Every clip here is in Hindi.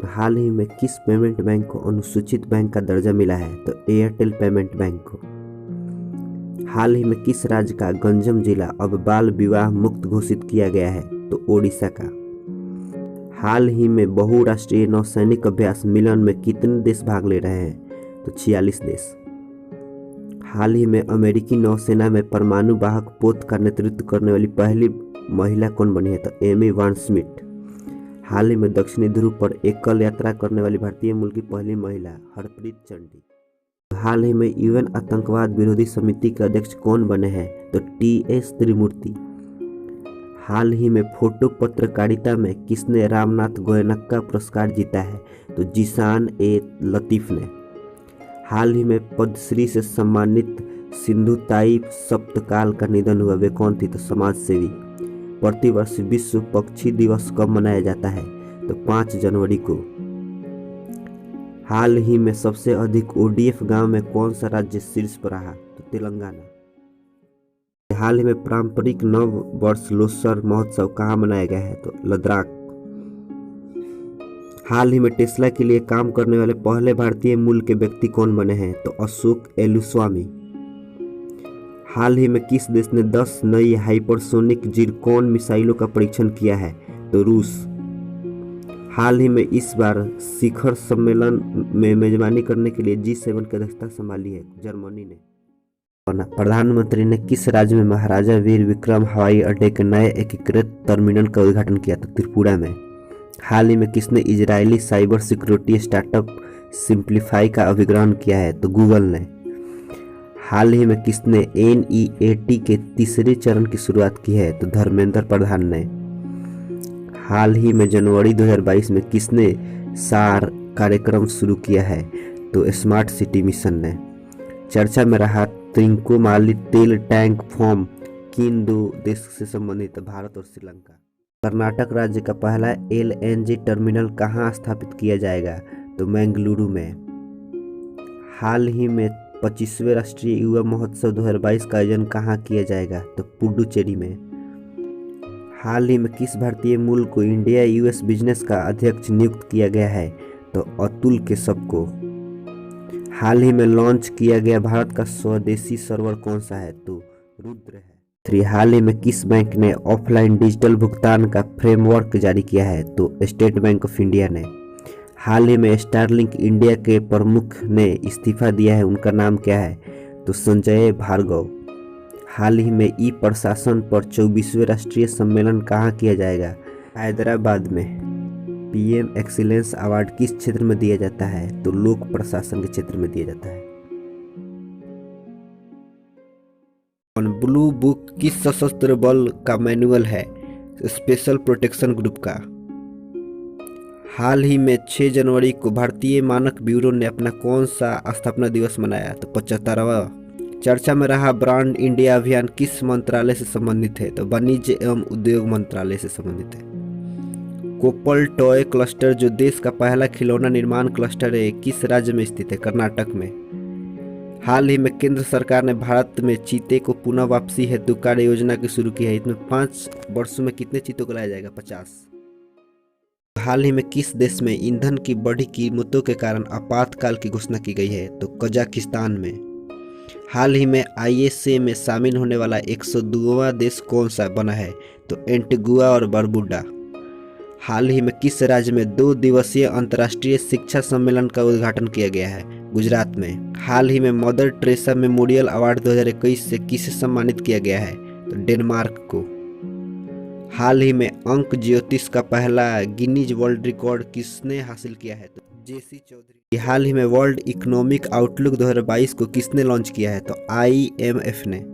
हाल ही में किस पेमेंट बैंक को अनुसूचित बैंक का दर्जा मिला है? तो एयरटेल पेमेंट बैंक को। हाल ही में किस राज्य का गंजम जिला अब बाल विवाह मुक्त घोषित किया गया है? तो ओडिशा का। हाल ही में बहुराष्ट्रीय नौसैनिक अभ्यास मिलन में कितने देश भाग ले रहे हैं? तो 46 देश। हाल ही में अमेरिकी नौसेना में परमाणु वाहक पोत का नेतृत्व करने वाली पहली महिला कौन बनी है? तो एमी वान स्मिथ। हाल ही में दक्षिणी ध्रुव पर एकल यात्रा करने वाली भारतीय मूल की पहली महिला हरप्रीत चंडी। हाल ही में यूएन आतंकवाद विरोधी समिति के अध्यक्ष कौन बने हैं? तो टीएस त्रिमूर्ति। हाल ही में फोटो पत्रकारिता में किसने रामनाथ गोयनका पुरस्कार जीता है? तो जीशान ए लतीफ ने। हाल ही में पद्मश्री से सम्मानित सिंधु ताई सप्तकाल का निधन हुआ, वे कौन थी? तो समाज सेवी। प्रतिवर्ष विश्व पक्षी दिवस कब मनाया जाता है? तो 5 जनवरी को। हाल ही में सबसे अधिक ओडीएफ गांव में कौन सा राज्य शीर्ष पर रहा? तो तेलंगाना। हाल ही में पारंपरिक नव वर्ष लोसर महोत्सव कहाँ मनाया गया है? तो लद्दाख। हाल ही में टेस्ला के लिए काम करने वाले पहले भारतीय मूल के व्यक्ति कौन बने हैं? तो अशोक एलुस्वामी। हाल ही में किस देश ने 10 नई हाइपरसोनिक जिरकॉन मिसाइलों का परीक्षण किया है? तो रूस। हाल ही में इस बार शिखर सम्मेलन में मेजबानी करने के लिए G7 की अध्यक्षता संभाली है जर्मनी ने। प्रधानमंत्री ने किस राज्य में महाराजा वीर विक्रम हवाई अड्डे के नए एकीकृत टर्मिनल का उद्घाटन किया? तो त्रिपुरा में। हाल ही में किसने Israeli cyber security startup simplify का अधिग्रहण किया है? तो गूगल ने। हाल ही में किसने NEAT के तीसरे चरण की शुरुआत की है? तो धर्मेंद्र प्रधान ने। हाल ही में जनवरी 2022 में किसने सार कार्यक्रम शुरू किया है? तो स्मार्ट सिटी मिशन ने। चर्चा में रहा त्रिंकोमाली तेल टैंक फॉर्म किन 2 देश से संबंधित? भारत और श्रीलंका। कर्नाटक राज्य का पहला LNG टर्मिनल कहाँ स्थापित किया जाएगा? तो बेंगलुरु में। हाल ही में 25वें राष्ट्रीय युवा महोत्सव 2022 का आयोजन कहाँ किया जाएगा? तो पुडुचेरी में। हाल ही में किस भारतीय मूल को इंडिया US बिजनेस का अध्यक्ष नियुक्त किया गया है? तो अतुल केशव को। हाल ही में लॉन्च किया गया भारत का स्वदेशी सर्वर कौन सा है? तो रुद्र है। हाल ही में किस बैंक ने ऑफलाइन डिजिटल भुगतान का फ्रेमवर्क जारी किया है? तो स्टेट बैंक ऑफ इंडिया ने। हाल ही में स्टारलिंक इंडिया के प्रमुख ने इस्तीफा दिया है, उनका नाम क्या है? तो संजय भार्गव। हाल ही में ई प्रशासन पर 24वें राष्ट्रीय सम्मेलन कहाँ किया जाएगा? हैदराबाद में। PM एक्सीलेंस अवार्ड किस क्षेत्र में दिया जाता है? तो लोक प्रशासन के क्षेत्र में दिया जाता है। ब्लू बुक किस सशस्त्र बल का मैनुअल है? स्पेशल प्रोटेक्शन ग्रुप का। हाल ही में 6 जनवरी को भारतीय मानक ब्यूरो ने अपना कौन सा स्थापना दिवस मनाया? तो 75वां। चर्चा में रहा ब्रांड इंडिया अभियान किस मंत्रालय से संबंधित है? तो वाणिज्य एवं उद्योग मंत्रालय से संबंधित है। कोपल टॉय क्लस्टर जो देश का पहला खिलौना निर्माण क्लस्टर है, किस राज्य में स्थित है? कर्नाटक में। हाल ही में केंद्र सरकार ने भारत में चीते को पुनः वापसी हेतु कार्य योजना की शुरू की है। इसमें 5 वर्षों में कितने चीतों को लाया जाएगा? 50। हाल ही में किस देश में ईंधन की बढ़ी कीमतों के कारण आपातकाल की घोषणा की गई है? तो कजाकिस्तान में। हाल ही में ISA में शामिल होने वाला 102वां देश कौन सा बना है? तो एंटीगुआ और बरबुडा। हाल ही में किस राज्य में 2 दिवसीय अंतर्राष्ट्रीय शिक्षा सम्मेलन का उद्घाटन किया गया है? गुजरात में। हाल ही में मदर टेरेसा मेमोरियल अवार्ड 2021 से किसे सम्मानित किया गया है? तो डेनमार्क को। हाल ही में अंक ज्योतिष का पहला गिनीज वर्ल्ड रिकॉर्ड किसने हासिल किया है? तो JC चौधरी। हाल ही में वर्ल्ड इकोनॉमिक आउटलुक 2022 को किसने लॉन्च किया है? तो IMF ने।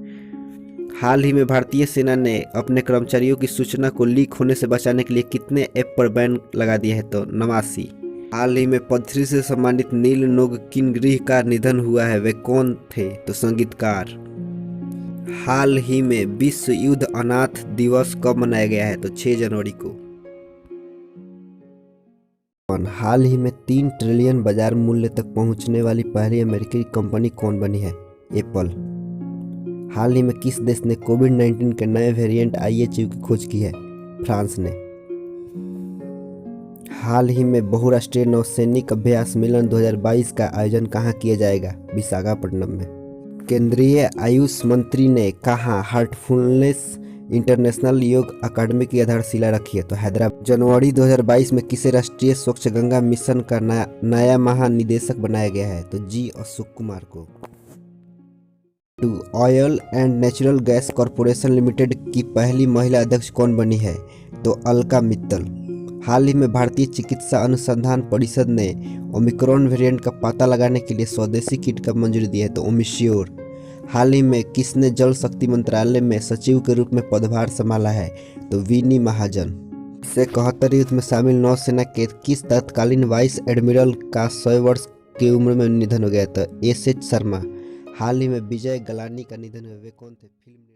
हाल ही में भारतीय सेना ने अपने कर्मचारियों की सूचना को लीक होने से बचाने के लिए कितने ऐप पर बैन लगा दिया है? तो 89। हाल ही में पद्मश्री से सम्मानित नील नोगकिनगिरी का निधन हुआ है, वे कौन थे? तो संगीतकार। हाल ही में विश्व युद्ध अनाथ दिवस कब मनाया गया है? तो 6 जनवरी को। हाल ही में 3 ट्रिलियन बाजार मूल्य तक पहुंचने वाली पहली अमेरिकी कंपनी कौन बनी है? एप्पल। हाल ही में किस देश ने कोविड-19 के नए वेरिएंट IHU की खोज की है? फ्रांस ने। हाल ही में बहुराष्ट्रीय नौसैनिक अभ्यास मिलन 2022 का आयोजन कहाँ किया जाएगा? विशाखापट्टनम में। केंद्रीय आयुष मंत्री ने कहा हार्टफुलनेस इंटरनेशनल योग अकादमी की आधारशिला रखी है, तो हैदराबाद। जनवरी 2022 में किसे राष्ट्रीय स्वच्छ गंगा मिशन का नया महानिदेशक बनाया गया है? तो जी अशोक कुमार को। Oil and natural gas corporation limited की पहली महिला अध्यक्ष कौन बनी है? तो अलका मित्तल। हाल ही में भारतीय चिकित्सा अनुसंधान परिषद ने ओमिक्रॉन वेरिएंट का पता लगाने के लिए स्वदेशी किट का मंजूरी दी है, तो ओमिश्योर। हाल ही में किसने जल शक्ति मंत्रालय में सचिव के रूप में पदभार संभाला है? तो विनी महाजन। 71 युद्ध में शामिल नौसेना के किस तत्कालीन वाइस एडमिरल का 100 वर्ष की उम्र में निधन हो गया? तो एस एच शर्मा। हाल ही में विजय गलानी का निधन हुआ, वे कौन थे? फिल्म